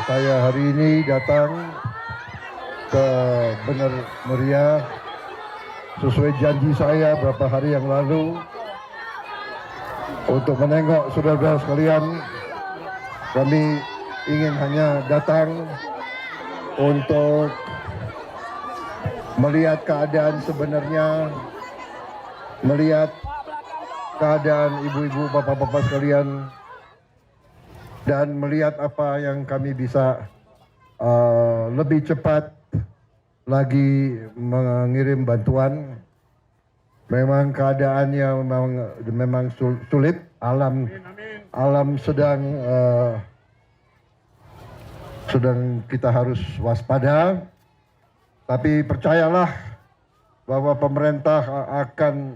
saya hari ini datang ke Benar Meriah sesuai janji saya beberapa hari yang lalu untuk menengok saudara-saudara sekalian. Kami ingin hanya datang untuk melihat keadaan sebenarnya, melihat keadaan ibu-ibu, bapak-bapak sekalian, dan melihat apa yang kami bisa lebih cepat lagi mengirim bantuan. Memang keadaannya memang sulit, alam sedang kita harus waspada, tapi percayalah bahwa pemerintah akan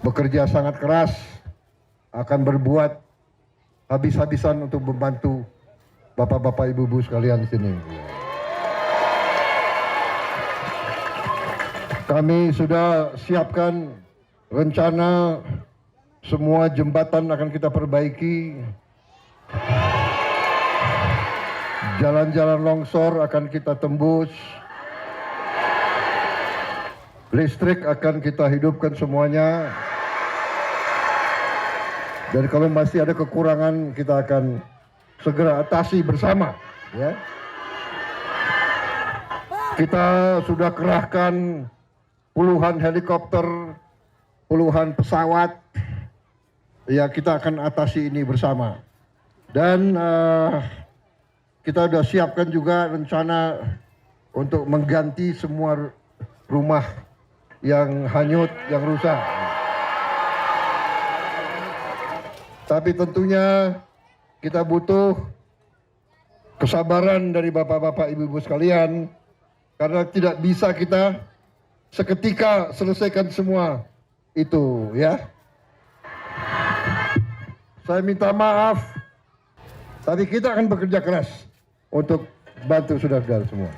bekerja sangat keras, akan berbuat habis-habisan untuk membantu bapak-bapak, ibu-ibu sekalian di sini. Kami sudah siapkan rencana, semua jembatan akan kita perbaiki, jalan-jalan longsor akan kita tembus, listrik akan kita hidupkan semuanya. Dan kalau masih ada kekurangan, kita akan segera atasi bersama. Ya. Kita sudah kerahkan puluhan helikopter, puluhan pesawat. Ya, kita akan atasi ini bersama. Dan kita sudah siapkan juga rencana untuk mengganti semua rumah yang hanyut, yang rusak. Tapi tentunya kita butuh kesabaran dari bapak-bapak, ibu-ibu sekalian, karena tidak bisa kita seketika selesaikan semua itu, ya. Saya minta maaf, tapi kita akan bekerja keras untuk bantu saudara-saudara semua.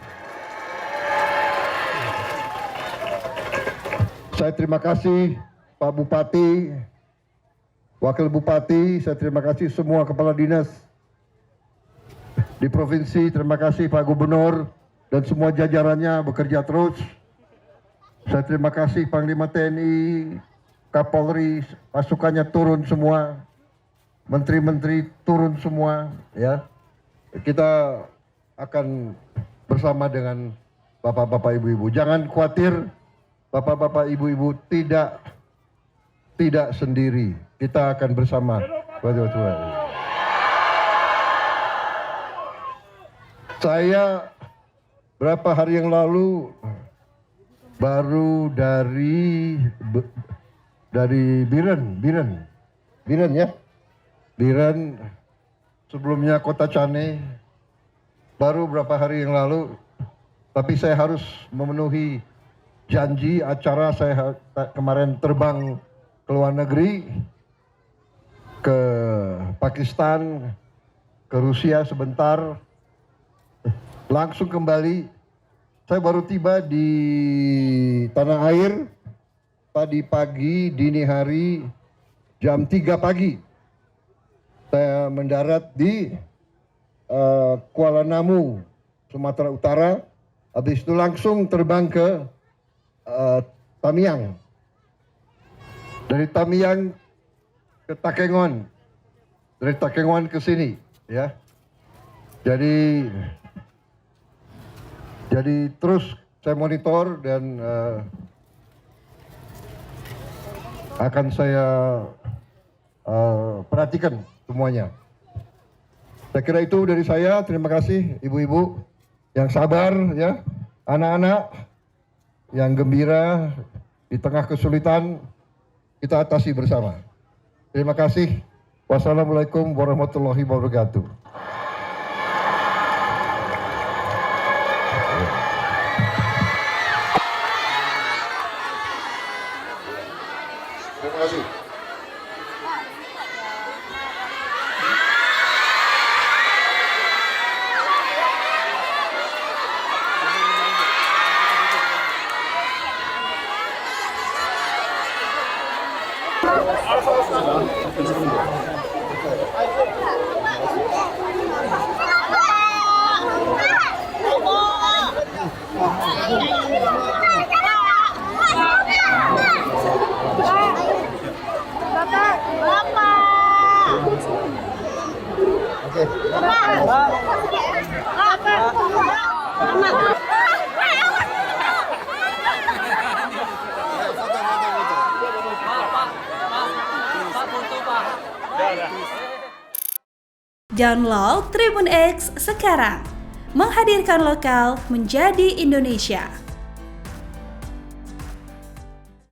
Saya terima kasih Pak Bupati, Wakil Bupati, saya terima kasih semua kepala dinas di provinsi, terima kasih Pak Gubernur dan semua jajarannya bekerja terus. Saya terima kasih Panglima TNI, Kapolri, pasukannya turun semua, menteri-menteri turun semua, ya. Kita akan bersama dengan bapak-bapak, ibu-ibu. Jangan khawatir, bapak-bapak, ibu-ibu tidak sendiri. Kita akan bersama. Saya berapa hari yang lalu baru dari Biren ya. Biren, sebelumnya Kota Cane, baru berapa hari yang lalu. Tapi saya harus memenuhi janji acara. Saya kemarin terbang ke luar negeri, ke Pakistan, ke Rusia sebentar, langsung kembali. Saya baru tiba di tanah air tadi pagi, dini hari, jam 3 pagi. Saya mendarat di Kuala Namu, Sumatera Utara. Habis itu langsung terbang ke Tamiang. Dari Tamiang ke Takengon, dari Takengon ke sini, ya. Jadi terus saya monitor dan akan saya perhatikan semuanya. Saya kira itu dari saya. Terima kasih ibu-ibu yang sabar, ya, anak-anak yang gembira di tengah kesulitan. Kita atasi bersama. Terima kasih. Wassalamualaikum warahmatullahi wabarakatuh. Terima kasih. Download Tribun X sekarang, menghadirkan lokal menjadi Indonesia.